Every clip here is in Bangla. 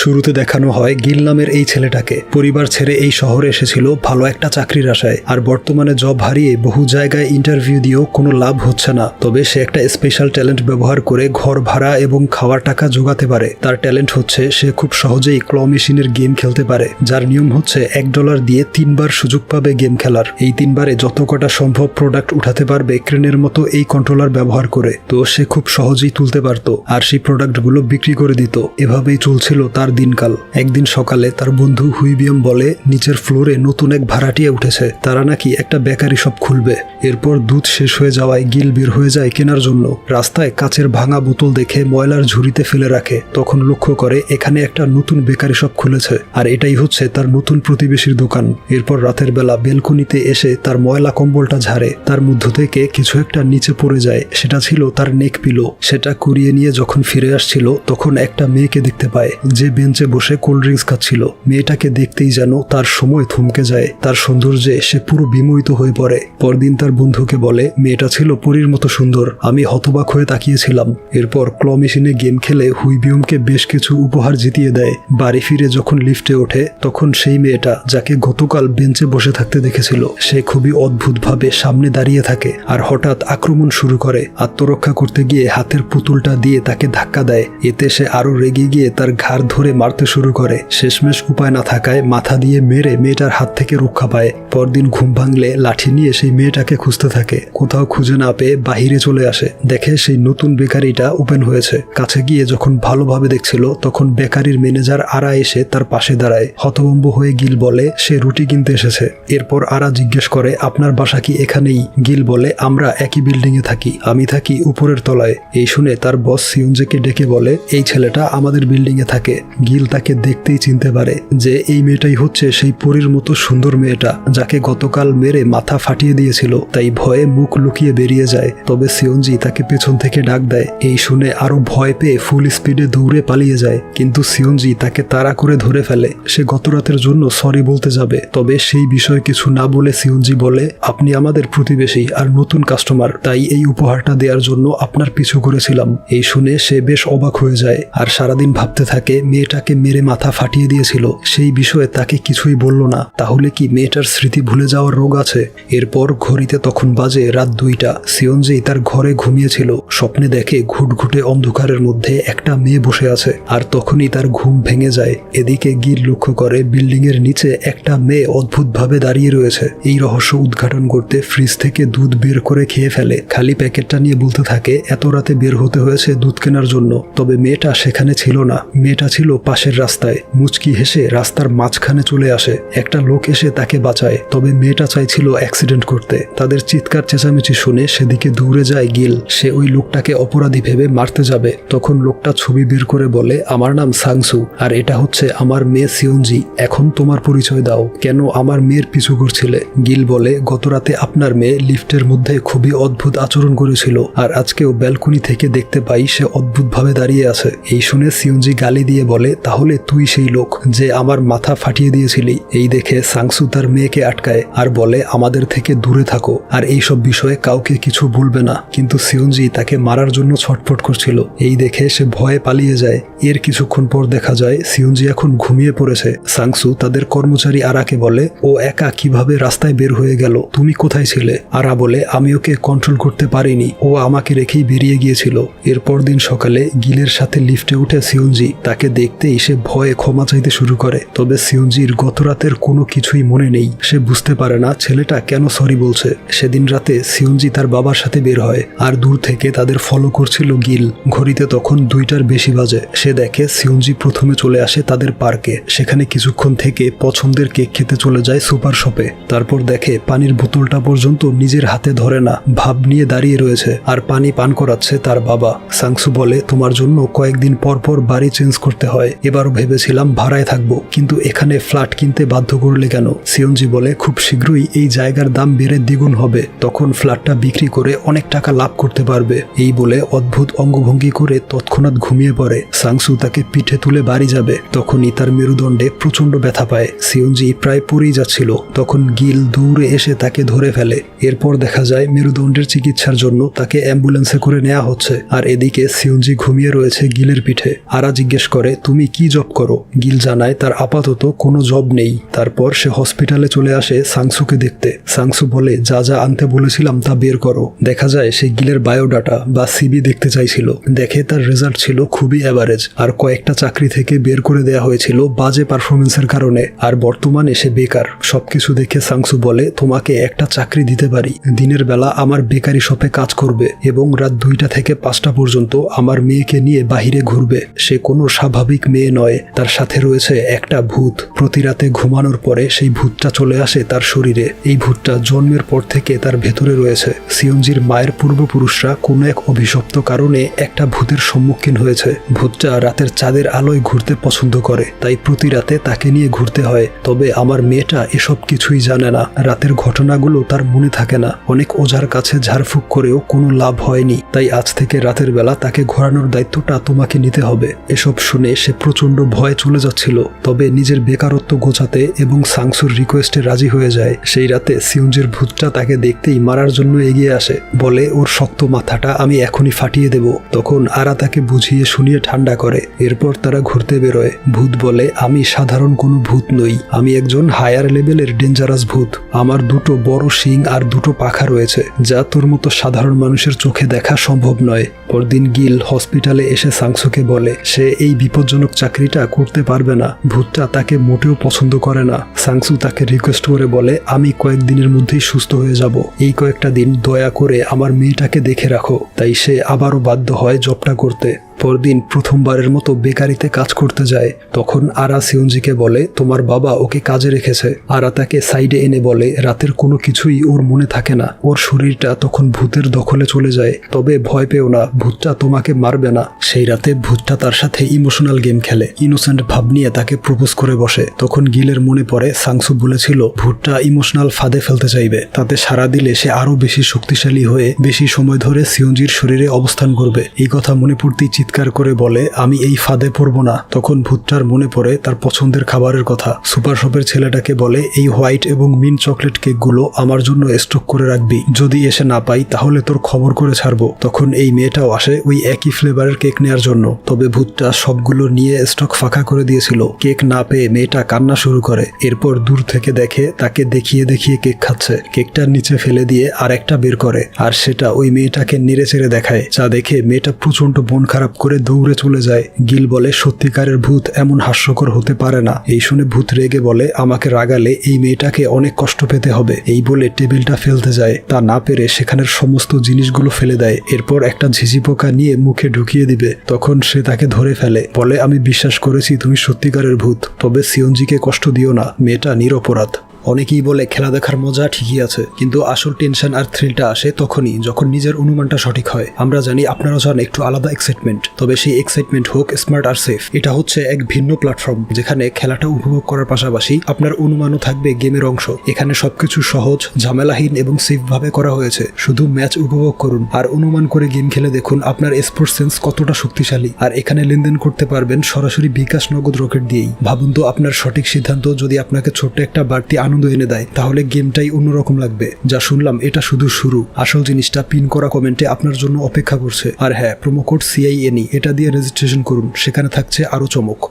শুরুতে দেখানো হয় গিল নামের এই ছেলেটাকে। পরিবার ছেড়ে এই শহরে এসেছিল ভালো একটা চাকরির আশায়, আর বর্তমানে জব হারিয়ে বহু জায়গায় ইন্টারভিউ দিয়েও কোনো লাভ হচ্ছে না। তবে সে একটা স্পেশাল ট্যালেন্ট ব্যবহার করে ঘর ভাড়া এবং খাওয়ার টাকা জোগাতে পারে। তার ট্যালেন্ট হচ্ছে সে খুব সহজেই ক্ল মেশিনের গেম খেলতে পারে, যার নিয়ম হচ্ছে $1 দিয়ে 3 বার সুযোগ পাবে গেম খেলার। এই 3 বারে যত কটা সম্ভব প্রোডাক্ট উঠাতে পারবে ক্রেনের মতো এই কন্ট্রোলার ব্যবহার করে। তো সে খুব সহজেই তুলতে পারত আর সেই প্রোডাক্টগুলো বিক্রি করে দিত। এভাবেই চলছিল তার দিনকাল। একদিন সকালে তার বন্ধু হুইবিয়াম বলে নিচের ফ্লোরে নতুন এক ভাড়াটিয়া উঠেছে, তারা নাকি একটা বেকারি শপ খুলবে। এরপর দুধ শেষ হয়ে যাওয়ায় গিল বের হয়ে যায় কেনার জন্য। রাস্তায় কাচের ভাঙা বোতল দেখে ময়লার ঝুড়িতে ফেলে রাখে। তখন লক্ষ্য করে এখানে একটা নতুন বেকারি শপ খুলেছে, আর এটাই হচ্ছে তার নতুন প্রতিবেশীর দোকান। এরপর রাতের বেলা বেলকনিতে এসে তার ময়লা কম্বলটা ঝাড়ে। তার মধ্য থেকে কিছু একটা নিচে পড়ে যায়, সেটা ছিল তার নেক পিলো। সেটা কুড়িয়ে নিয়ে যখন ফিরে আসছিল তখন একটা মেয়েকে দেখতে পায়, যে বেঞ্চে বসে কোল্ড ড্রিঙ্কস খাচ্ছিল। মেয়েটাকে দেখতেই যেন তার সময় থমকে যায়। তার সৌন্দর্যে সে পুরো বিমোহিত হয়ে পড়ে। পরদিন তার বন্ধুকে বলে মেয়েটা ছিল পরীর মতো সুন্দর, আমি হতবাক হয়ে তাকিয়েছিলাম। এরপর ক্ল মেশিনে গেম খেলে হুইবিয়ামকে বেশ কিছু উপহার জিতিয়ে দেয়। বাড়ি ফিরে যখন লিফটে ওঠে তখন সেই মেয়েটা, যাকে গতকাল বেঞ্চে বসে থাকতে দেখেছিল, সে খুবই অদ্ভুতভাবে সামনে দাঁড়িয়ে থাকে আর হঠাৎ আক্রমণ শুরু করে। আত্মরক্ষা করতে গিয়ে হাতের পুতুলটা দিয়ে তাকে ধাক্কা দেয়। এতে সে আরো রেগে গিয়ে তার ঘাড় ধরে মারতে শুরু করে। শেষমেশ উপায় না থাকায় মাথা দিয়ে মেরে মেয়েটার হাত থেকে রক্ষা পায়। পরদিন ঘুম ভাঙলে লাঠি নিয়ে সেই মেয়েটাকে খুঁজতে থাকে। কোথাও খুঁজে না পেয়ে বাহিরে চলে আসে। দেখে সেই নতুন বেকারিটা ওপেন হয়েছে। কাছে গিয়ে যখন ভালোভাবে দেখছিল তখন বেকারির ম্যানেজার আরা এসে তার পাশে দাঁড়ায়। হতভম্ব হয়ে গিল বলে সে রুটি কিনতে এসেছে। এরপর আরা জিজ্ঞেস করে আপনার বাসা কি এখানেই? গিল বলে আমরা একই বিল্ডিং এ থাকি, আমি থাকি উপরের তলায়। এই শুনে তার বস সিউনজেকে ডেকে বলে এই ছেলেটা আমাদের বিল্ডিং এ থাকে। গিল তাকে দেখতেই চিনতে পারে যে এই মেয়েটাই হচ্ছে সেই পরীর মতো সুন্দর মেয়েটা, যাকে গতকাল মেরে মাথা ফাটিয়ে দিয়েছিল। তাই ভয়ে মুখ লুকিয়ে বেরিয়ে যায়। তবে সিউনজি তাকে পেছন থেকে ডাক দেয়। এই শুনে আরো ভয় পেয়ে ফুল স্পিডে দৌড়ে পালিয়ে যায়, কিন্তু সিউনজি তাকে তাড়া করে ধরে ফেলে। সে গত রাতের জন্য সরি বলতে যাবে, তবে সেই বিষয়ে কিছু না বলে সিউনজি বলে আপনি আমাদের প্রতিবেশী আর নতুন কাস্টমার, তাই এই উপহারটা দেওয়ার জন্য আপনার পিছু করেছিলাম। এই শুনে সে বেশ অবাক হয়ে যায় আর সারাদিন ভাবতে থাকে মেয়েটাকে মেরে মাথা ফাটিয়ে দিয়েছিল, সেই বিষয়ে তাকে কিছুই বলল না। তাহলে কি মেয়েটার স্মৃতি ভুলে যাওয়ার রোগ আছে? এরপর ঘড়িতে তখন বাজে রাত 2টা। সিউনজি তার ঘরে ঘুমিয়েছিল। স্বপ্নে দেখে ঘুটঘুটে অন্ধকারের মধ্যে একটা মেয়ে বসে আছে, আর তখনই তার ঘুম ভেঙে যায়। এদিকে গিল লক্ষ্য করে বিল্ডিং এর নিচে একটা মেয়ে অদ্ভুতভাবে দাঁড়িয়ে রয়েছে। এই রহস্য উদ্ঘাটন করতে ফ্রিজ থেকে দুধ বের করে খেয়ে ফেলে। খালি প্যাকেটটা নিয়ে বলতে থাকে এত রাতে বের হতে হয়েছে দুধ কেনার জন্য। তবে মেয়েটা সেখানে ছিল না, মেয়েটা ছিল পাশের রাস্তায়। মুচকি হেসে রাস্তার মাঝখানে চলে আসে। একটা লোক এসে তাকে বাঁচায়, তবে মেয়েটা চাইছিল অ্যাক্সিডেন্ট করতে। তাদের চিৎকার চেঁচামেচি শুনে সেদিকে দৌড়ে যায় গিল। সে ওই লোকটাকে অপরাধী ভেবে মারতে যাবে, তখন লোকটা ছবি বের করে বলে আমার নাম সাংসু, আর এটা হচ্ছে আমার মেয়ে সিউনজি। এখন তোমার পরিচয় দাও, কেন আমার মেয়ের পিছু করছিলে? গিল বলে গতরাতে আপনার মেয়ে লিফটের মধ্যে খুবই অদ্ভুত আচরণ করেছিল, আর আজকেও ব্যালকনি থেকে দেখতে পাই সে অদ্ভুতভাবে দাঁড়িয়ে আছে। এই শুনে সিউনজি গালি দিয়ে বলে তাহলে তুই সেই লোক যে আমার মাথা ফাটিয়ে দিয়েছিলি। এই দেখে সাংসু তার মেয়েকে আটকায় আর বলে আমাদের থেকে দূরে থাকো, আর এইসব বিষয়ে কাউকে কিছু বলবে না। কিন্তু সিউনজি তাকে মারার জন্য ছটফট করছিল। এই দেখে সে ভয়ে পালিয়ে যায়। এর কিছুক্ষণ পর দেখা যায় সিউনজি এখন ঘুমিয়ে পড়েছে। সাংসু তাদের কর্মচারী আরাকে বলে ও একা কিভাবে রাস্তায় বের হয়ে গেল, তুমি কোথায় ছিলে? আরা বলে আমি ওকে কন্ট্রোল করতে পারিনি, ও আমাকে রেখেই বেরিয়ে গিয়েছিল। এরপর দিন সকালে গিলের সাথে লিফটে উঠে সিউনজি। তাকে দেখতেই সে ভয়ে ক্ষমা চাইতে শুরু করে। তবে সিউনজির গত রাতের কোনো কিছুই মনে নেই। সে বুঝতে পারে না ছেলেটা কেন সরি বলছে। সেদিন রাতে সিউনজি তার বাবার সাথে বের হয়, আর দূর থেকে তাদের ফলো করছিল গিল। ঘড়িতে তখন 2টার বেশি বাজে। সে দেখে সিউনজি প্রথমে চলে আসে তাদের পার্কে। সেখানে কিছুক্ষণ থেকে পছন্দের কেক খেতে চলে যায় সুপার শপে। তারপর দেখে পানির বোতলটা পর্যন্ত নিজের হাতে ধরে না, ভাব নিয়ে দাঁড়িয়ে রয়েছে, আর পানি পান করাচ্ছে তার বাবা। সাংসু বলে তোমার জন্য কয়েকদিন পর পর বাড়ি চেঞ্জ করতে হয়, এবারও ভেবেছিলাম ভাড়ায় থাকবো, কিন্তু এখানে ফ্ল্যাট কিনতে বাধ্য করলে কেন? সিউনজি বলে খুব শীঘ্রই এই জায়গার দাম বেড়ে দ্বিগুণ হবে, তখন ফ্ল্যাটটা বিক্রি করে অনেক টাকা লাভ করতে পারবে। এই বলে অদ্ভুত অঙ্গভঙ্গি করে তৎক্ষণাৎ ঘুমিয়ে পড়ে। সাংসু তাকে পিঠে তুলে বাড়ি যাবে, তখনই তার মেরুদণ্ডে প্রচন্ড ব্যথা পায়। সিউনজি প্রায় পড়েই যাচ্ছিল, তখন গিল দৌড়ে এসে তাকে ধরে ফেলে। এরপর দেখা যায় মেরুদণ্ডের চিকিৎসার জন্য তাকে অ্যাম্বুলেন্সে করে নেওয়া হচ্ছে, আর এদিকে সিউনজি ঘুমিয়ে রয়েছে গিলের পিঠে। আরা জিজ্ঞেস করে তুমি তুমি কি জব করো? গিল জানায় তার আপাতত কোনো জব নেই। তারপর সে হসপিটালে চলে আসে সাংসুকে দেখতে। সাংসু বলে যা যা আনতে বলেছিলাম তা বের করো। দেখা যায় সে গিলের বায়োডাটা বা সিবি দেখতে চাইছিল। দেখে তার রেজাল্ট ছিল খুবই অ্যাভারেজ, আর কয়েকটা চাকরি থেকে বের করে দেওয়া হয়েছিল বাজে পারফরমেন্সের কারণে। আর বর্তমানে সে বেকার। সবকিছু দেখে সাংসু বলে তোমাকে একটা চাকরি দিতে পারি। দিনের বেলা আমার বেকারি শপে কাজ করবে এবং রাত 2টা থেকে 5টা পর্যন্ত আমার মেয়েকে নিয়ে বাহিরে ঘুরবে। সে কোনো স্বাভাবিক মেয়ে নয়, তার সাথে রয়েছে একটা ভূত। প্রতি রাতে ঘুমানোর পরে সেই ভূতটা চলে আসে তার শরীরে। এই ভূতটা জন্মের পর থেকে তার ভেতরে রয়েছে। সিয়ঞ্জির মায়ের পূর্বপুরুষরা কোনো এক অভিশপ্ত কারণে একটা ভূতের সম্মুখীন হয়েছে। ভূতটা রাতের চাঁদের আলোয় ঘুরতে পছন্দ করে, তাই প্রতি রাতে তাকে নিয়ে ঘুরতে হয়। তবে আমার মেয়েটা এসব কিছুই জানে না। রাতের ঘটনাগুলো তার মনে থাকে না। অনেক ওঝার কাছে ঝাড়ফুঁক করেও কোনো লাভ হয়নি, তাই আজ থেকে রাতের বেলা তাকে ঘোরানোর দায়িত্বটা তোমাকে নিতে হবে। এসব শুনে সে প্রচন্ড ভয়ে চলে যাচ্ছিল, তবে নিজের বেকারত্ব গোছাতে এবং সাংসুর রিকোয়েস্টে রাজি হয়ে যায়। সেই রাতে সিয়ঞ্জির ভূতটা তাকে দেখতেই মারার জন্য এগিয়ে আসে। বলে ওর শক্ত মাথাটা আমি এখনই ফাটিয়ে দেব। তখন আরা তাকে বুঝিয়ে শুনিয়ে ঠান্ডা করে। এরপর তারা ঘুরতে বেরোয়। ভূত বলে আমি সাধারণ কোনো ভূত নই, আমি একজন হায়ার লেভেলের ডেঞ্জারাস ভূত। আমার 2টো বড় শিং আর 2টো পাখা রয়েছে, যা তোর মতো সাধারণ মানুষের চোখে দেখা সম্ভব নয়। পরদিন গিল হসপিটালে এসে সাংসুকে বলে সে এই বিপজ্জনক চাকরিটা করতে পারবে না। ভূতটা তাকে মোটেও পছন্দ করে না। সাংসু তাকে রিকোয়েস্ট করে বলে আমি কয়েকদিনের মধ্যেই সুস্থ হয়ে যাব, এই কয়েকটা দিন দয়া করে আমার মেয়েটাকে দেখে রাখো। তাই সে আবারও বাধ্য হয় জবটা করতে। পরদিন প্রথমবারের মতো বেকারিতে কাজ করতে যায়। তখন আরা সিয়ঞ্জিকে বলে তোমার বাবা ওকে কাজে রেখেছে। আরা তাকে সাইডে এনে বলে রাতের কোনো কিছুই ওর মনে থাকে না। ওর শরীরটা তখন ভূতের দখলে চলে যায়। তবে ভয় পেও না, ভূতটা তোমাকে মারবে না। সেই রাতে ভূতটা তার সাথে ইমোশনাল গেম খেলে। ইনোসেন্ট ভাব নিয়ে তাকে প্রপোজ করে বসে। তখন গিলের মনে পড়ে সাংসু বলেছিল ভূতটা ইমোশনাল ফাঁদে ফেলতে চাইবে, তাতে সাড়া দিলে সে আরো বেশি শক্তিশালী হয়ে বেশি সময় ধরে সিয়ঞ্জির শরীরে অবস্থান করবে। এই কথা মনে পড়তেই চিৎকার করে বলে আমি এই ফাঁদে পড়ব না। তখন ভূতটার মনে পড়ে তার পছন্দের খাবারের কথা। সুপার শপের ছেলেটাকে বলে এই হোয়াইট এবং মিন্ট চকলেট কেকগুলো আমার জন্য স্টক করে রাখবি, যদি এসে না পাই তাহলে তোর খবর করে ছাড়বো। তখন এই মেয়েটাও আসে ওই একই ফ্লেভারের কেক নেওয়ার জন্য। তবে ভূতটা সবগুলো নিয়ে স্টক ফাঁকা করে দিয়েছিল। কেক না পেয়ে মেয়েটা কান্না শুরু করে। এরপর দূর থেকে দেখে তাকে দেখিয়ে দেখিয়ে কেক খাচ্ছে। কেকটার নিচে ফেলে দিয়ে আর একটা বের করে, আর সেটা ওই মেয়েটাকে নেড়ে চেড়ে দেখায়। যা দেখে মেয়েটা প্রচন্ড মন খারাপ করে দৌড়ে চলে যায়। গিল বলে সত্যিকারের ভূত এমন হাস্যকর হতে পারে না। এই শুনে ভূত রেগে বলে আমাকে রাগালে এই মেয়েটাকে অনেক কষ্ট পেতে হবে। এই বলে টেবিলটা ফেলতে যায়, তা না পেরে সেখানের সমস্ত জিনিসগুলো ফেলে দেয়। এরপর একটা ঝিঝি পোকা নিয়ে মুখে ঢুকিয়ে দিবে। তখন সে তাকে ধরে ফেলে। বলে আমি বিশ্বাস করেছি তুমি সত্যিকারের ভূত, তবে সিয়ঞ্জিকে কষ্ট দিও না, মেয়েটা নিরপরাধ। অনেকেই বলে খেলা দেখার মজা ঠিকই আছে, কিন্তু আসল টেনশন আর থ্রিলটা আসে তখনই যখন নিজের অনুমানটা সঠিক হয়। আমরা জানি আপনারা চান একটু আলাদা এক্সাইটমেন্ট, তবে সেই এক্সাইটমেন্ট হোক স্মার্ট আর সেফ। এটা হচ্ছে এক ভিন্ন প্ল্যাটফর্ম যেখানে খেলাটা উপভোগ করার পাশাপাশি আপনার অনুমানও থাকবে গেমের অংশ। এখানে সবকিছু সহজ, ঝামেলাহীন এবং সেফ ভাবে করা হয়েছে। শুধু ম্যাচ উপভোগ করুন আর অনুমান করে গেম খেলে দেখুন আপনার স্পোর্টস সেন্স কতটা শক্তিশালী। আর এখানে লেনদেন করতে পারবেন সরাসরি বিকাশ নগদ রকেট দিয়েই। ভাবুন তো আপনার সঠিক সিদ্ধান্ত যদি আপনাকে ছোট্ট একটা বাড়তি আনন্দ এনে দেয়, তাহলে গেমটাই অন্যরকম লাগবে। যা শুনলাম এটা শুধু শুরু, আসল জিনিসটা পিন করা কমেন্টে আপনার জন্য অপেক্ষা করছে। আর হ্যাঁ, প্রোমো কোড CINE এটা দিয়ে রেজিস্ট্রেশন করুন, সেখানে থাকছে আরো চমক।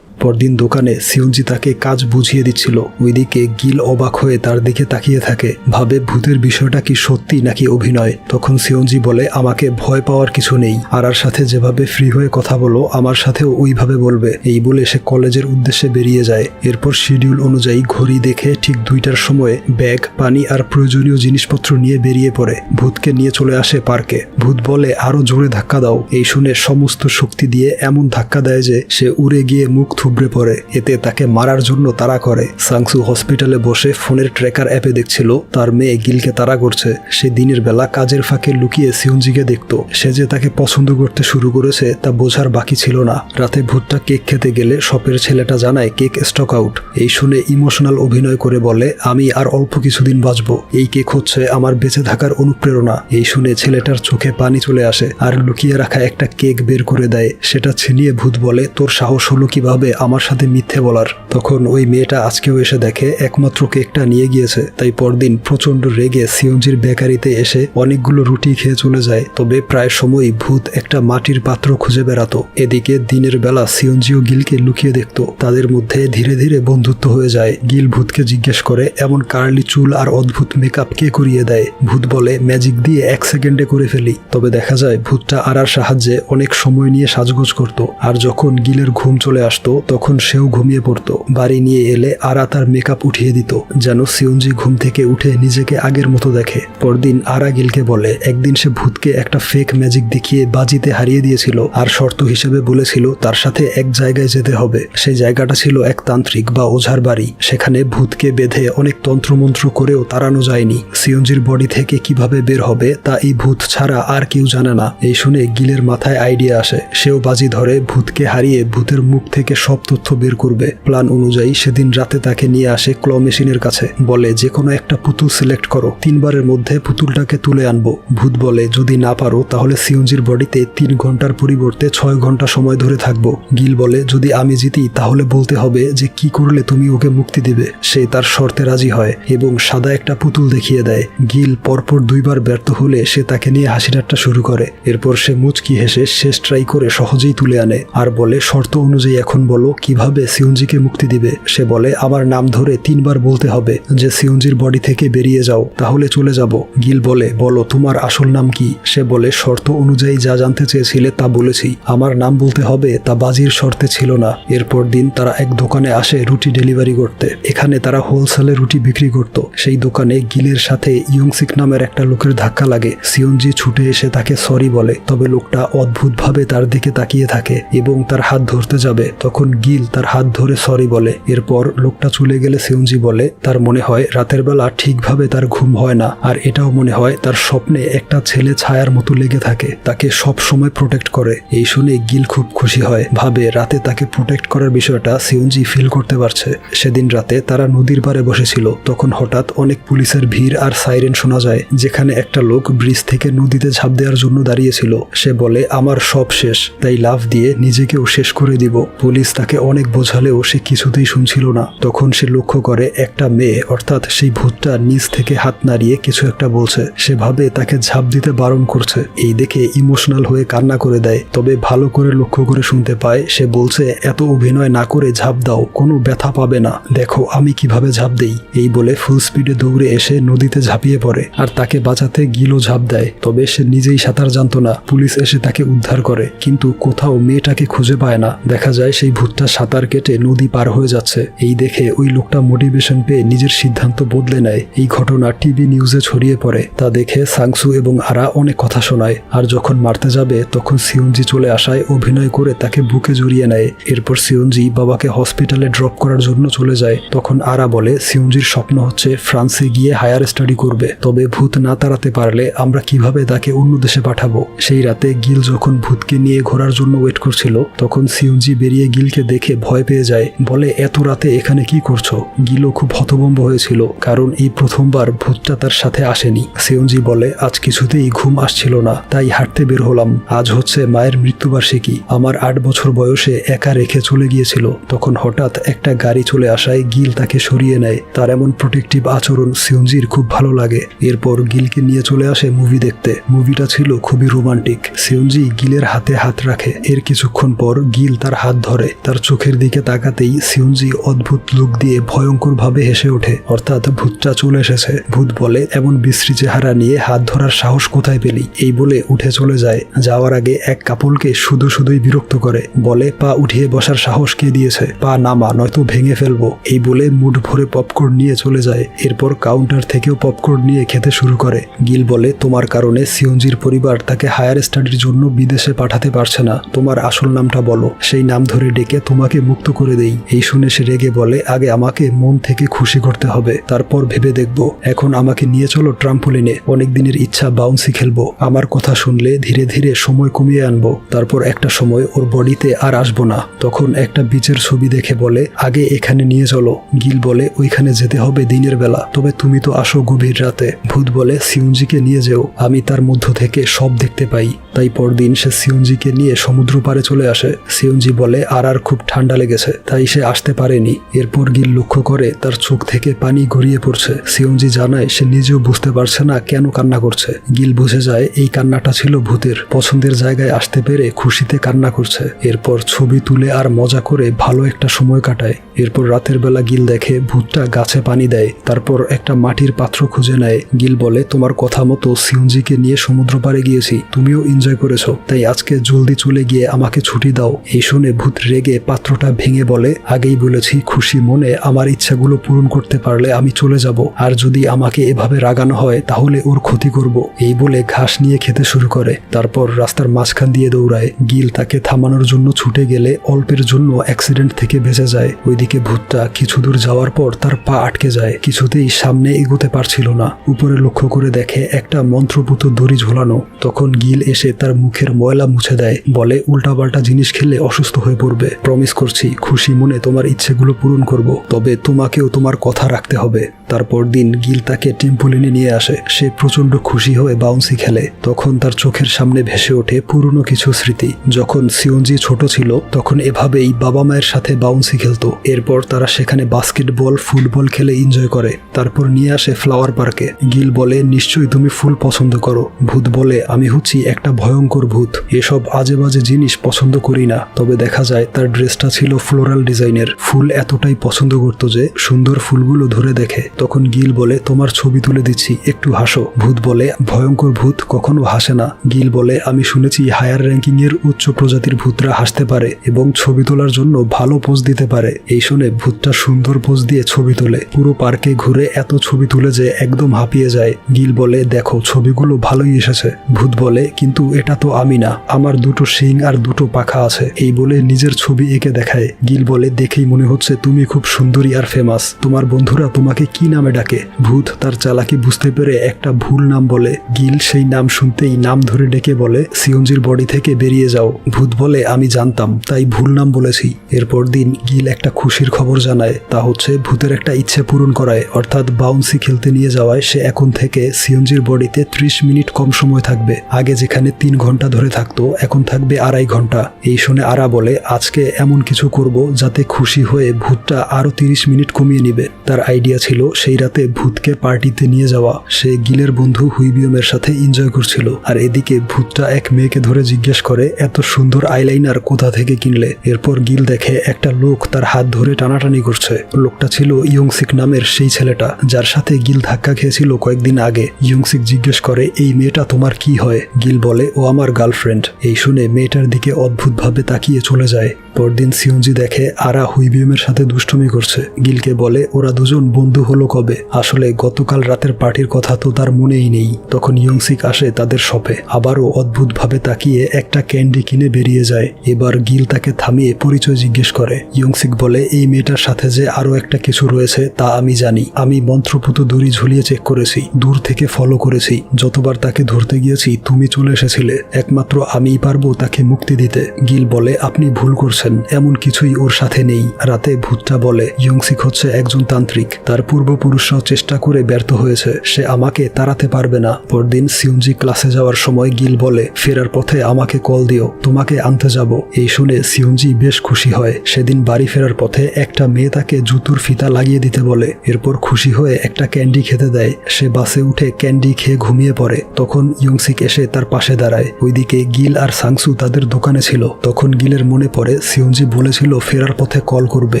পরদিন দোকানে সিয়ঞ্জি তাকে কাজ বুঝিয়ে দিচ্ছিল। ওইদিকে গিল অবাক হয়ে তার দিকে তাকিয়ে থাকে, ভাবে ভূতের বিষয়টা কি সত্যি নাকি অভিনয়। তখন সিয়ঞ্জি বলে আমাকে ভয় পাওয়ার কিছু নেই, আরার সাথে যেভাবে ফ্রি হয়ে কথা বলো আমার সাথেও ওইভাবে বলবে। এই বলে সে কলেজের উদ্দেশ্যে বেরিয়ে যায়। এরপর শিডিউল অনুযায়ী ঘড়ি দেখে ঠিক 2টার সময় ব্যাগ, পানি আর প্রয়োজনীয় জিনিসপত্র নিয়ে বেরিয়ে পড়ে। ভূতকে নিয়ে চলে আসে পার্কে। ভূত বলে আরো জোরে ধাক্কা দাও। এই শুনে সমস্ত শক্তি দিয়ে এমন ধাক্কা দেয় যে সে উড়ে গিয়ে মুখ থুবড়ে পড়ে। এতে তাকে মারার জন্য তাড়া করে। সাংসু হসপিটালে বসে ফোনের ট্র্যাকার অ্যাপে দেখছিল তার মেয়ে গিলকে তাড়া করছে। সে দিনের বেলা কাজের ফাঁকে লুকিয়ে সিয়ঞ্জিকে দেখত। সে যে তাকে পছন্দ করতে শুরু করেছে তা বোঝার বাকি ছিল না। রাতে ভূতটা কেক খেতে গেলে শপের ছেলেটা জানায় কেক স্টক আউট। এই শুনে ইমোশনাল অভিনয় করে বলে আমি আর অল্প কিছুদিন বাঁচবো, এই কেক হচ্ছে আমার বেঁচে থাকার অনুপ্রেরণা। এই শুনে ছেলেটার চোখে পানি চলে আসে আর লুকিয়ে রাখা একটা কেক বের করে দেয়। সেটা ছিনিয়ে ভূত বলে তোর সাহস হলো কিভাবে আমার সাথে মিথ্যে বলার। তখন ওই মেয়েটা আজকেও এসে দেখে একমাত্র কেকটা নিয়ে গিয়েছে। তাই পরদিন প্রচন্ড রেগে সিয়ঞ্জির বেকারিতে এসে অনেকগুলো রুটি খেয়ে চলে যায়। তবে প্রায় সময়ই ভূত একটা মাটির পাত্র খুঁজে বেড়াতো। এদিকে দিনের বেলা সিয়ঞ্জি ও গিলকে লুকিয়ে দেখতো। তাদের মধ্যে ধীরে ধীরে বন্ধুত্ব হয়ে যায়। গিল ভূতকে জিজ্ঞেস করে এমন কার্লি চুল আর অদ্ভুত মেকআপ কে করিয়ে দেয়। ভূত বলে ম্যাজিক দিয়ে 1 সেকেন্ডে করে ফেলি। তবে দেখা যায় ভূতটা আরার সাহায্যে অনেক সময় নিয়ে সাজগোজ করত। আর যখন গিলের ঘুম চলে আসতো তখন সেও ঘুমিয়ে পড়তো। বাড়ি নিয়ে এলে আরা তার মেকআপ উঠিয়ে দিত যেন সিয়ঞ্জি ঘুম থেকে উঠে নিজেকে আগের মতো দেখে। পরদিন আরা গিলকে বলে একদিন সে ভূতকে একটা ফেক ম্যাজিক দেখিয়ে বাজিতে হারিয়ে দিয়েছিল আর শর্ত হিসেবে বলেছিল তার সাথে এক জায়গায় যেতে হবে। সেই জায়গাটা ছিল এক তান্ত্রিক বা ওঝার বাড়ি। সেখানে ভূতকে বেঁধে অনেক তন্ত্রমন্ত্র করেও তাড়ানো যায়নি। সিয়ঞ্জির বডি থেকে কিভাবে বের হবে তা এই ভূত ছাড়া আর কেউ জানে না। এই শুনে গিলের মাথায় আইডিয়া আসে। সেও বাজি ধরে ভূতকে হারিয়ে ভূতের মুখ থেকে সব তথ্য বের করবে। প্ল্যান অনুযায়ী সেদিন রাতে তাকে নিয়ে আসে ক্ল মেশিনের কাছে। বলে যে কোনো একটা পুতুল সিলেক্ট করো, 3 বারের মধ্যে পুতুলটাকে তুলে আনবো। ভূত বলে যদি না পারো তাহলে সিয়ঞ্জির বডিতে 3 ঘন্টার পরিবর্তে 6 ঘন্টা সময় ধরে থাকবো। গিল বলে যদি আমি জিতি তাহলে বলতে হবে যে কি করলে তুমি ওকে মুক্তি দিবে। সে তার শর্তে রাজি হয় এবং সাদা একটা পুতুল দেখিয়ে দেয়। গিল পরপর 2 বার ব্যর্থ হলে সে তাকে নিয়ে হাসি ঠাট্টা শুরু করে। এরপর সে মুচকি হেসে শেষ ট্রাই করে সহজেই তুলে আনে আর বলে শর্ত অনুযায়ী এখন বলো কিভাবে সিয়ঞ্জিকে মুক্তি দিবে। সে বলে আমার নাম ধরে 3 বার বলতে হবে যে সিয়ঞ্জির বডি থেকে বেরিয়ে যাও, তাহলে চলে যাব। গিল বলে বলো তোমার আসল নাম কি। সে বলে শর্ত অনুযায়ী যা জানতে চেয়েছিলে তা বলেছি, আমার নাম বলতে হবে তা বাজির শর্তে ছিল না। এরপর দিন তারা এক দোকানে আসে রুটি ডেলিভারি করতে। এখানে তারা হোলসেলে রুটি বিক্রি করত। সেই দোকানে গিলের সাথে ইয়ংসিক নামের একটা লোকের ধাক্কা লাগে। সিয়ঞ্জি ছুটে এসে তাকে সরি বলে। তবে লোকটা অদ্ভুতভাবে তার দিকে তাকিয়ে থাকে এবং তার হাত ধরতে যাবে। তখন গিল তার হাত ধরে সরি বলে। এরপর লোকটা চলে গেলে সিয়ঞ্জি বলে তার মনে হয় রাতের বেলা ঠিকভাবে তার ঘুম হয় না আর এটাও মনে হয় তার স্বপ্নে একটা ছেলে ছায়ার মতো লেগে থাকে, তাকে সব সময় প্রোটেক্ট করে। এই শুনে গিল খুব খুশি হয়, ভাবে রাতে তাকে প্রোটেক্ট করার বিষয়টা সিয়ঞ্জি ফিল করতে পারছে। সেদিন রাতে তারা নদীর পাড়ে বসেছিল। তখন হঠাৎ অনেক পুলিশের ভিড় আর সাইরেন শোনা যায়। যেখানে একটা লোক ব্রিজ থেকে নদীতে ঝাঁপ দেওয়ার জন্য দাঁড়িয়েছিল। সে বলে আমার সব শেষ, তাই লাফ দিয়ে নিজেকেও শেষ করে দিব। পুলিশ তাকে অনেক বোঝালেও সে কিছুতেই শুনছিল না। তখন সে লক্ষ্য করে একটা মেয়ে অর্থাৎ সেই ভূতটা নিচ থেকে হাত নাড়িয়ে কিছু একটা বলছে। সে ভাবে তাকে ঝাঁপ দিতে বারণ করছে। এই দেখে ইমোশনাল হয়ে কান্না করে দেয়। তবে ভালো করে লক্ষ্য করে শুনতে পায় সে বলছে এত অভিনয় না করে ঝাঁপ দাও, কোনো ব্যথা পাবে না, দেখো আমি কিভাবে ঝাঁপ দেই। এই বলে ফুল স্পিডে দৌড়ে এসে নদীতে ঝাঁপিয়ে পড়ে আর তাকে বাঁচাতে গিলও ঝাঁপ দেয়। তবে সে নিজেই সাঁতার জানতো না। পুলিশ এসে তাকে উদ্ধার করে কিন্তু কোথাও মেয়েটাকে খুঁজে পায় না। দেখা যায় সেই ভূতটা সাঁতার কেটে নদী পার হয়ে যাচ্ছে। এই দেখে ওই লোকটা মোটিভেশন পেয়ে নিজের সিদ্ধান্ত বদলে নেয়। এই ঘটনা টিভি নিউজে ছড়িয়ে পড়ে। তা দেখে সাংসু এবং আরা অনেক কথা শোনায়। আর যখন মারতে যাবে তখন সিয়ঞ্জি চলে আসায় অভিনয় করে তাকে বুকে জড়িয়ে নেয়। এরপর সিয়ঞ্জি বাবাকে হসপিটালে ড্রপ করার জন্য চলে যায়। তখন আরা বলে সিয়ঞ্জির স্বপ্ন হচ্ছে ফ্রান্সে গিয়ে হায়ার স্টাডি করবে। তবে ভূত না তাড়াতে পারলে আমরা কিভাবে তাকে অন্য দেশে পাঠাবো। সেই রাতে গিল যখন ভূতকে নিয়ে ঘোরার জন্য ওয়েট করছিল তখন সিয়ঞ্জি বেরিয়ে গিলকে দেখে ভয় পেয়ে যায়। বলে এত রাতে এখানে কি করছো। গিলও খুব হতভম্ব হয়েছিল কারণ এই প্রথমবার ভূতটা তার সাথে আসেনি। সিয়ঞ্জি বলে আজ কিছুতেই ঘুম আসছিল না, তাই হাঁটতে বের হলাম। আজ হচ্ছে মায়ের মৃত্যুবার্ষিকী। আমার 8 বছর বয়সে একা রেখে চলে গিয়েছিল। তখন হঠাৎ একটা গাড়ি চলে আসায় গিল তাকে সরিয়ে নেয়। তার এমন প্রোটেক্টিভ আচরণ সিয়ঞ্জির খুব ভালো লাগে। এরপর গিলকে নিয়ে চলে আসে মুভি দেখতে। মুভিটা ছিল খুবই রোমান্টিক। সিয়ঞ্জি গিলের হাতে হাত রাখে। এর কিছুক্ষণ পর গিল তার হাত ধরে। তার চোখের দিকে তাকাতেই সিয়ঞ্জি অদ্ভুত লুক দিয়ে ভয়ঙ্কর ভাবে হেসে ওঠে, অর্থাৎ ভূতটা চলে এসেছে। ভূত বলে এমন বিশ্রী চেহারা নিয়ে হাত ধরার সাহস কোথায় পেলি। এই বলে উঠে চলে যায়। যাওয়ার আগে এক কাপলকে শুধুই বিরক্ত করে। বলে পা উঠিয়ে বসার সাহস কে দিয়েছে, পা নামা নয়তো ভেঙে ফেলবো। এই বলে মুঠ ভরে পপকর্ন নিয়ে চলে যায়। এরপর কাউন্টার থেকেও পপকর্ন নিয়ে খেতে শুরু করে। গিল বলে তোমার কারণে সিয়ঞ্জির পরিবার তাকে হায়ার স্টাডির জন্য বিদেশে পাঠাতে পারছে না, তোমার আসল নামটা বলো, সেই নাম ধরে ডেকে তোমাকে মুক্ত করে দেই। এই শুনে সে রেগে বলে আগে আমাকে মন থেকে খুশি করতে হবে, তারপর ভেবে দেখবো। এখন আমাকে নিয়ে চলো ট্রাম্পোলিনে, অনেক দিনের ইচ্ছা বাউন্সি খেলবো। আমার কথা শুনলে ধীরে ধীরে সময় কমিয়ে আনবো, তারপর একটা সময় ওর বডিতে আর আসবো না। তখন একটা বিচের ছবি দেখে বলে আগে এখানে নিয়ে চলো। গিল বলে ওইখানে যেতে হবে দিনের বেলা, তবে তুমি তো আসো গভীর রাতে। ভূত বলে সিয়ঞ্জিকে নিয়ে যেও, আমি তার মধ্য থেকে সব দেখতে পাই। তাই পরদিন সে সিউনজিকে নিয়ে সমুদ্র পাড়ে চলে আসে। সিউনজি বলে আর খুব ঠান্ডা লেগেছে, তাই সে আসতে পারেনি। এরপর গিল লক্ষ্য করে তার চোখ থেকে পানি গড়িয়ে পড়ছে। সিউনজি জানায় সে নিজেও বুঝতে পারছে না কেন কান্না করছে। গিল বুঝে যায় এই কান্নাটা ছিল ভূতের, পছন্দের জায়গায় আসতে পেরে খুশিতে কান্না করছে। এরপর ছবি তুলে আর মজা করে ভালো একটা সময় কাটায়। এরপর রাতের বেলা গিল দেখে ভূতটা গাছে পানি দেয়, তারপর একটা মাটির পাত্র খুঁজে নেয়। গিল বলে তোমার কথা মতো সিউনজিকে নিয়ে সমুদ্র পাড়ে গিয়েছি, তুমিও এনজয় করেছো, তাই আজকে জলদি চলে গিয়ে আমাকে ছুটি দাও। এই শুনে ভূত রেগে পাত্রটা ভেঙে বলে আগেই বলেছি খুশি মনে আমার ইচ্ছাগুলো পূরণ করতে পারলে আমি চলে যাব, আর যদি আমাকে এভাবে রাগানো হয় তাহলে ওর ক্ষতি করব। এই বলে ঘাস নিয়ে খেতে শুরু করে, তারপর রাস্তার মাঝখান দিয়ে দৌড়ায়। গিল তাকে থামানোর জন্য ছুটে গেলে অল্পের জন্য অ্যাক্সিডেন্ট থেকে বেঁচে যায়। ওইদিকে ভূতটা কিছু দূর যাওয়ার পর তার পা আটকে যায়, কিছুতেই সামনে এগোতে পারছিল না। উপরে লক্ষ্য করে দেখে একটা মন্ত্রপুত দড়ি ঝোলানো। তখন গিল এসে তার মুখের ময়লা মুছে দেয়, বলে উল্টাপাল্টা জিনিস খেলে অসুস্থ হয়ে পড়বে, প্রমিস করছি খুশি মনে তোমার ইচ্ছেগুলো পূরণ করব, তবে তোমাকেও তোমার কথা রাখতে হবে। তারপর দিন গিল তাকে টেম্পোলিনে নিয়ে আসে। সে প্রচন্ড খুশি হয়ে বাউন্সি খেলে। তখন তার চোখের সামনে ভেসে ওঠে পুরনো কিছু স্মৃতি। যখন সিউনজি ছোট ছিল তখন এভাবেই বাবা মায়ের সাথে বাউন্সি খেলতো। এরপর তারা সেখানে বাস্কেটবল ফুটবল খেলে এনজয় করে। তারপর নিয়ে আসে ফ্লাওয়ার পার্কে। গিল বলে নিশ্চয়ই তুমি ফুল পছন্দ করো। ভূত বলে আমি হচ্ছি একটা ভয়ঙ্কর ভূত, এসব আজে বাজে জিনিস পছন্দ করি না। তবে দেখা যায় তার ড্রেসটা ছিল ফ্লোরাল ডিজাইনের। ফুল এতটাই পছন্দ করতো যে সুন্দর ফুলগুলো ধরে দেখে। তখন গিল বলে তোমার ছবি তুলে দিচ্ছি, একটু হাসো। ভূত বলে ভয়ঙ্কর ভূত কখনো হাসে না। গিল বলে আমি শুনেছি হায়ার র্যাঙ্কিং এর উচ্চ প্রজাতির ভূতরা হাসতে পারে এবং ছবি তোলার জন্য ভালো পোজ দিতে পারে। এই শুনে ভূতটা সুন্দর পোজ দিয়ে ছবি তোলে। পুরো পার্কে ঘুরে এত ছবি তুলে যে একদম হাঁপিয়ে যায়। গিল বলে দেখো ছবিগুলো ভালোই এসেছে। ভূত বলে কিন্তু এটা তো আমি না, আমার দুটো শিং আর দুটো পাখা আছে। এই বলে নিজের ছবি এঁকে দেখায়। গিল বলে দেখেই মনে হচ্ছে তুমি খুব সুন্দরী আর ফেমাস, তোমার বন্ধুরা তোমাকে কি নামে ডাকে? ভূত তার চালাকি বুঝতে পেরে একটা ভুল নাম বলে। গিল সেই নাম শুনতেই নাম ধরে ডেকে বলে সিউনজির বডি থেকে বেরিয়ে যাও। ভূত বলে আমি জানতাম, তাই ভুল নাম বলেছি। এরপর দিন গিল একটা খুশির খবর জানায়, তা হচ্ছে ভূতের একটা ইচ্ছে পূরণ করায়, অর্থাৎ বাউন্সি খেলতে নিয়ে যাওয়ায় সে এখন থেকে সিউনজির বডিতে 30 মিনিট কম সময় থাকবে। আগে যেখানে 3 ঘন্টা ধরে থাকতো এখন থাকবে 2.5 ঘন্টা। এই শুনে আরা বলে আজকে এমন কিছু করব যাতে খুশি হয়ে ভূতটা আরো 30 মিনিট কমিয়ে নিবে। তার আইডিয়া ছিল সেই রাতে ভূতকে পার্টিতে নিয়ে যাওয়া। সে গিলের বন্ধু হুইবিয়মের সাথে এনজয় করছিল, আর এদিকে ভূতটা এক মেয়েকে ধরে জিজ্ঞেস করে এত সুন্দর আইলাইনার কোথা থেকে কিনলে। এরপর গিল দেখে একটা লোক তার হাত ধরে টানাটানি করছে। লোকটা ছিল ইয়ংসিক নামের সেই ছেলেটা যার সাথে গিল ধাক্কা খেয়েছিল কয়েকদিন আগে। ইয়ংসিক জিজ্ঞেস করে এই মেয়েটা তোমার কি হয়? গিল বলে ও আমার গার্লফ্রেন্ড। এই শুনে মেয়েটার দিকে অদ্ভুতভাবে তাকিয়ে চলে যায়। পরদিন সিউনজি দেখে আরা হুইবিয়মের সাথে দুষ্টুমি করছে। গিলকে বলে ওরা দুজন বন্ধু হলো কবে? আসলে গতকাল রাতের পার্টির কথা তো তার মনেই নেই। তখন ইয়ংসিক আসে তাদের শপে, আবারও অদ্ভুতভাবে তাকিয়ে একটা ক্যান্ডি কিনে বেরিয়ে যায়। এবার গিল তাকে থামিয়ে পরিচয় জিজ্ঞেস করে। ইয়ংসিক বলে এই মেয়েটার সাথে যে আরো একটা কিছু রয়েছে তা আমি জানি। আমি মন্ত্রপুত দড়ি ঝুলিয়ে চেক করেছি, দূর থেকে ফলো করেছি। যতবার তাকে ধরতে গিয়েছি তুমি চলে এসেছিলে, একমাত্র আমিই পারবো তাকে মুক্তি দিতে। গিল বলে আপনি ভুল করছেন, এমন কিছুই ওর সাথে নেই। রাতে ভূতটা বলে ইয়ংসিক হচ্ছে একজন তান্ত্রিক, তার পূর্বপুরুষরাও চেষ্টা করে ব্যর্থ হয়েছে, সে আমাকে তাড়াতে পারবে না। পরদিন সিউনজি ক্লাসে যাওয়ার সময় গিল বলে ফেরার পথে আমাকে কল দিও, তোমাকে আনতে যাব। এই শুনে সিউনজি বেশ খুশি হয়। সেদিন বাড়ি ফেরার পথে একটা মেয়ে তাকে জুতোর ফিতা লাগিয়ে দিতে বলে। এরপর খুশি হয়ে একটা ক্যান্ডি খেতে দেয়। সে বাসে উঠে ক্যান্ডি খেয়ে ঘুমিয়ে পড়ে। তখন ইয়ংসিক এসে তার পাশে দাঁড়ায়। ওইদিকে গিল আর সাংসু তাদের দোকানে ছিল। তখন গিলের মনে পড়ে সিউনজি বলেছিল ফেরার পথে কল করবে,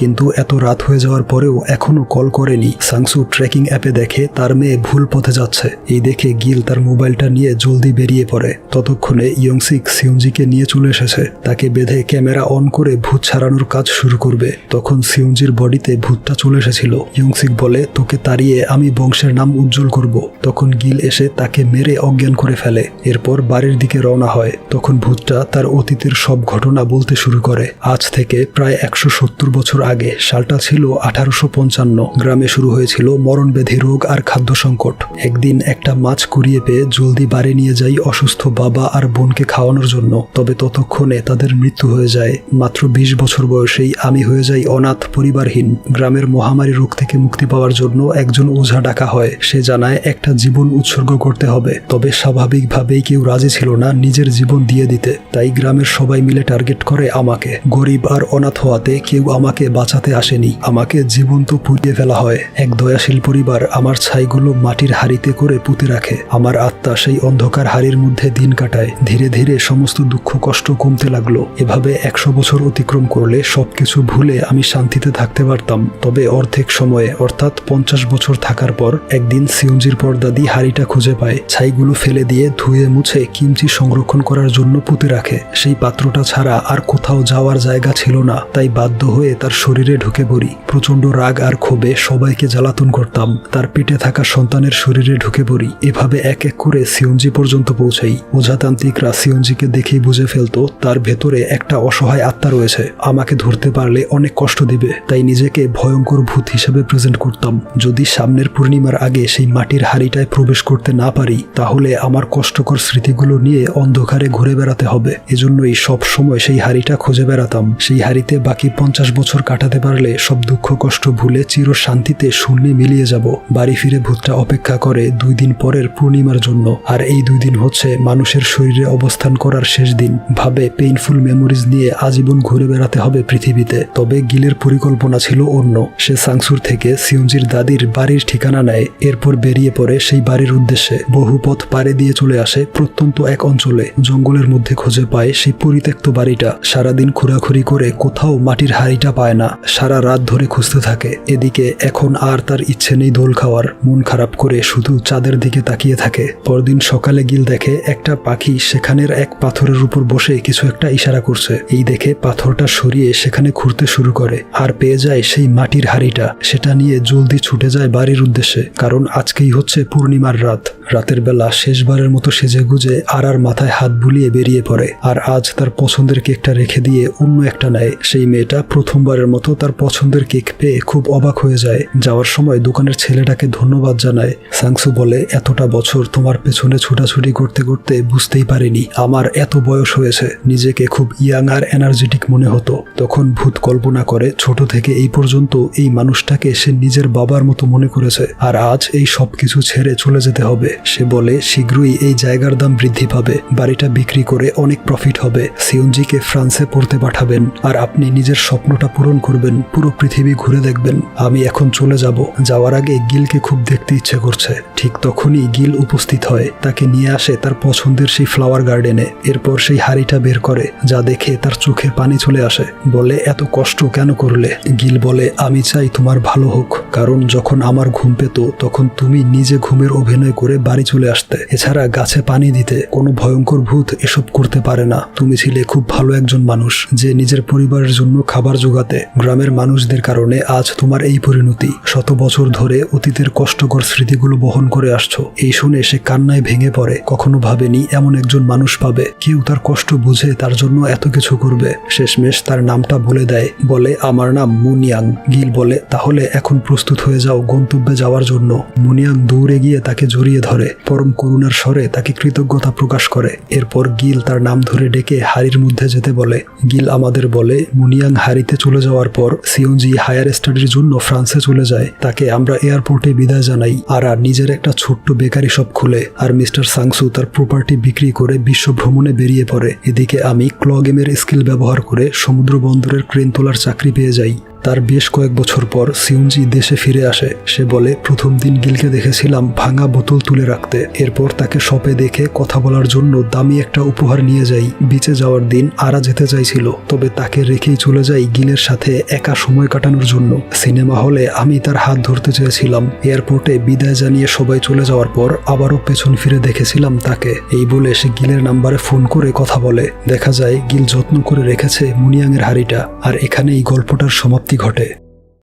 কিন্তু এত রাত হয়ে যাওয়ার পরেও এখনো কল করেনি। সাংসু ট্র্যাকিং অ্যাপে দেখে তার মেয়ে ভুল পথে যাচ্ছে। এই দেখে গিল তার মোবাইলটা নিয়ে জলদি বেরিয়ে পড়ে। ততক্ষণে ইয়ংসিক সিউনজিকে নিয়ে চলে এসেছে। তাকে বেঁধে ক্যামেরা অন করে ভূত ছাড়ানোর কাজ শুরু করবে। তখন সিউনজির বডিতে ভূতটা চলে এসেছিল। ইয়ংসিক বলে তোকে তাড়িয়ে আমি বংশের নাম উজ্জ্বল করব। তখন গিল এসে তাকে মেরে অজ্ঞান করে ফেলে। এরপর বাড়ির দিকে রওনা হয়। তখন ভূতটা তার অতীতের সব ঘটনা বলতে শুরু করে। করে। আজ থেকে প্রায় 170 বছর আগে, সালটা ছিল 1855। গ্রামে শুরু হয়েছিল মরণব্যাধি রোগ আর খাদ্য সংকট। একদিন একটা মাছ কুড়িয়ে পেয়ে জলদি বাড়ি নিয়ে যাই অসুস্থ বাবা আর বোনকে খাওয়ানোর জন্য। তবে ততক্ষণে তাদের মৃত্যু হয়ে যায়। মাত্র 20 বছর বয়সেই আমি হয়ে যাই অনাথ, পরিবারহীন। গ্রামের মহামারী রোগ থেকে মুক্তি পাওয়ার জন্য একজন ওঝা ডাকা হয়। সে জানায় একটা জীবন উৎসর্গ করতে হবে। তবে স্বাভাবিকভাবেই কেউ রাজি ছিল না নিজের জীবন দিয়ে দিতে। তাই গ্রামের সবাই মিলে টার্গেট করে আমাকে। গরিব আর অনাথ হওয়াতে কেউ আমাকে বাঁচাতে আসেনি। আমাকে জীবন্ত পুড়িয়ে ফেলা হয়। এক দয়াশীল পরিবার আমার ছাইগুলো মাটির হাড়িতে করে পুঁতে রাখে। আমার আত্মা সেই অন্ধকার হাড়ির মধ্যে দিন কাটায়। ধীরে ধীরে সমস্ত দুঃখ কষ্ট কমতে লাগলো। এভাবে 100 বছর অতিক্রম করলে সবকিছু ভুলে আমি শান্তিতে থাকতে পারতাম। তবে অর্ধেক সময়ে, অর্থাৎ 50 বছর থাকার পর একদিন সিউঞ্জির পরদাদি হাড়িটা খুঁজে পায়। ছাইগুলো ফেলে দিয়ে ধুয়ে মুছে কিমচি সংরক্ষণ করার জন্য পুঁতে রাখে। সেই পাত্রটা ছাড়া আর কোথাও যাওয়ার জায়গা ছিল না। তাই বাধ্য হয়ে তার শরীরে ঢুকে পড়ি। প্রচন্ড রাগ আর ক্ষোভে সবাইকে জ্বালাতন করতাম। তার পেটে থাকা সন্তানের শরীরে ঢুকে পড়ি। এভাবে এক এক করে সিউঞ্জি পর্যন্ত পৌঁছাই। ওঝাতান্ত্রিকরা সিউঞ্জিকে দেখেই বুঝে ফেলতো তার ভেতরে একটা অসহায় আত্মা রয়েছে। আমাকে ধরতে পারলে অনেক কষ্ট দিবে। তাই নিজেকে ভয়ঙ্কর ভূত হিসেবে প্রেজেন্ট করতাম। যদি সামনের পূর্ণিমার আগে সেই মাটির হাড়িটায় প্রবেশ করতে না পারি, তাহলে আমার কষ্টকর স্মৃতিগুলো নিয়ে অন্ধকারে ঘুরে বেড়াতে হবে। এজন্যই সব সময় সেই হাড়িটা খুঁজে বেড়াতাম। সেই হাড়িতে বাকি 50 বছর কাটাতে পারলে সব দুঃখ কষ্ট ভুলে চির শান্তিতে শূন্যে মিলিয়ে যাব। বাড়ি ফিরে ভূতটা অপেক্ষা করে 2 দিন পরের পূর্ণিমার জন্য। আর এই 2 দিন হচ্ছে মানুষের শরীরে অবস্থান করার শেষ দিন। ভাবে পেইনফুল মেমোরিজ নিয়ে আজীবন ঘুরে বেড়াতে হবে পৃথিবীতে। তবে গিলের পরিকল্পনা ছিল অন্য। সে সাংসুর থেকে সিউঞ্জির দাদির বাড়ির ঠিকানা নেয়। এরপর বেরিয়ে পড়ে সেই বাড়ির উদ্দেশ্যে। বহু পথ পাড়ে দিয়ে চলে আসে প্রত্যন্ত এক অঞ্চলে। জঙ্গলের মধ্যে খুঁজে পায় সেই পরিত্যক্ত বাড়িটা। সারাদিন ঘোরাঘুরি করে কোথাও মাটির হাড়িটা পায় না। সারা রাত ধরে খুঁজতে থাকে। এদিকে এখন আর তার ইচ্ছে নেই দোল খাওয়ার। মন খারাপ করে শুধু চাঁদের দিকে তাকিয়ে থাকে। পরদিন সকালে গিল দেখে একটা পাখি সেখানের এক পাথরের উপর বসে কিছু একটা ইশারা করছে। এই দেখে পাথরটা সরিয়ে সেখানে ঘুরতে শুরু করে আর পেয়ে যায় সেই মাটির হাড়িটা। সেটা নিয়ে জলদি ছুটে যায় বাড়ির উদ্দেশ্যে, কারণ আজকেই হচ্ছে পূর্ণিমার রাত। রাতের বেলা শেষবারের মতো সেজে গুজে আর মাথায় হাত বুলিয়ে বেরিয়ে পড়ে। আর আজ তার পছন্দের কেকটা রেখে দিয়ে অন্য একটা নেয়। সেই মেয়েটা প্রথমবারের মতো তার পছন্দের কেক পেয়ে খুব অবাক হয়ে যায়। যাওয়ার সময় দোকানের ছেলেটাকে ধন্যবাদ জানায়। সাংসু বলে, এতটা বছর তোমার পেছনে ছুটাছুটি করতে করতে বুঝতেই পারিনি আমার এত বয়স হয়েছে। নিজেকে খুব ইয়াং আর এনার্জেটিক মনে হতো। তখন ভূত কল্পনা করে ছোট থেকে এই পর্যন্ত এই মানুষটাকে সে নিজের বাবার মতো মনে করেছে। আর আজ এই সব কিছু ছেড়ে চলে যেতে হবে। সে বলে শীঘ্রই এই জায়গার দাম বৃদ্ধি পাবে। বাড়িটা বিক্রি করে অনেক প্রফিট হবে। সিউঞ্জিকে ফ্রান্সে পড়তে পাঠাবেন আর আপনি নিজের স্বপ্নটা পূরণ করবেন। পুরো পৃথিবী ঘুরে দেখবেন। আমি এখন চলে যাব। যাওয়ার আগে গিলকে খুব দেখতে ইচ্ছে করছে। ঠিক তখনই গিল উপস্থিত হয়। তাকে নিয়ে আসে তার পছন্দের সেই ফ্লাওয়ার গার্ডেনে। এরপর সেই হাড়িটা বের করে, যা দেখে তার চোখে পানি চলে আসে। বলে, এত কষ্ট কেন করলে? গিল বলে, আমি চাই তোমার ভালো হোক। কারণ যখন আমার ঘুম পেত তখন তুমি নিজে ঘুমের অভিনয় করে বাড়ি চলে আসতে। এছাড়া গাছে পানি দিতে। কোনো ভয়ঙ্কর ভূত এসব করতে পারে না। তুমি ছিলে খুব ভালো একজন মানুষ, যে নিজের পরিবারের জন্য খাবার জোগাতে। গ্রামের মানুষদের কারণে আজ তোমার এই পরিণতি। 100 বছর ধরে অতীতের কষ্টকর স্মৃতিগুলো বহন করে আসছো। এই শুনে সে কান্নায় ভেঙে পড়ে। কখনো ভাবেনি এমন একজন মানুষ পাবে, কেউ তার কষ্ট বুঝে তার জন্য এত কিছু করবে। শেষমেশ তার নামটা বলে দেয়। বলে, আমার নাম মুনিয়াং। গিল বলে, তাহলে এখন প্রস্তুত হয়ে যাও গন্তব্যে যাওয়ার জন্য। মুনিয়াং দৌড়ে গিয়ে তাকে জড়িয়ে ধরে। পরম করুণার স্বরে তাকে কৃতজ্ঞতা প্রকাশ করে। এরপর গিল তার নাম ধরে ডেকে হাড়ির মধ্যে যেতে বলে। গিল আমাদের বলে, মুনিয়াং হাড়িতে চলে যাওয়ার পর সিউঞ্জি হায়ার স্টাডির জন্য ফ্রান্সে চলে যায়। তাকে আমরা এয়ারপোর্টে বিদায় জানাই। আর নিজের একটা ছোট্ট বেকারি শপ খুলে। আর মিস্টার সাংসু তার প্রপার্টি বিক্রি করে বিশ্ব ভ্রমণে বেরিয়ে পড়ে। এদিকে আমি ক্ল গেমের স্কিল ব্যবহার করে সমুদ্র বন্দরের ক্রেন তোলার চাকরি পেয়ে যাই। তার বেশ কয়েক বছর পর সিউঞ্জি দেশে ফিরে আসে। সে বলে, প্রথম দিন গিলকে দেখেছিলাম ভাঙা বোতল তুলে রাখতে। এরপর তাকে শপে দেখে কথা বলার জন্য দামি একটা উপহার নিয়ে যাই। বিচে যাওয়ার দিন আরা যেতে চাইছিল, তবে তাকে রেখেই চলে যাই গিলের সাথে একা সময় কাটানোর জন্য। সিনেমা হলে আমি তার হাত ধরতে চেয়েছিলাম। এয়ারপোর্টে বিদায় জানিয়ে সবাই চলে যাওয়ার পর আবারও পেছন ফিরে দেখেছিলাম তাকে। এই বলে সে গিলের নাম্বারে ফোন করে কথা বলে। দেখা যায় গিল যত্ন করে রেখেছে মুনিয়াংয়ের হাড়িটা। আর এখানেই গল্পটার সমাপ্তি ঘটে।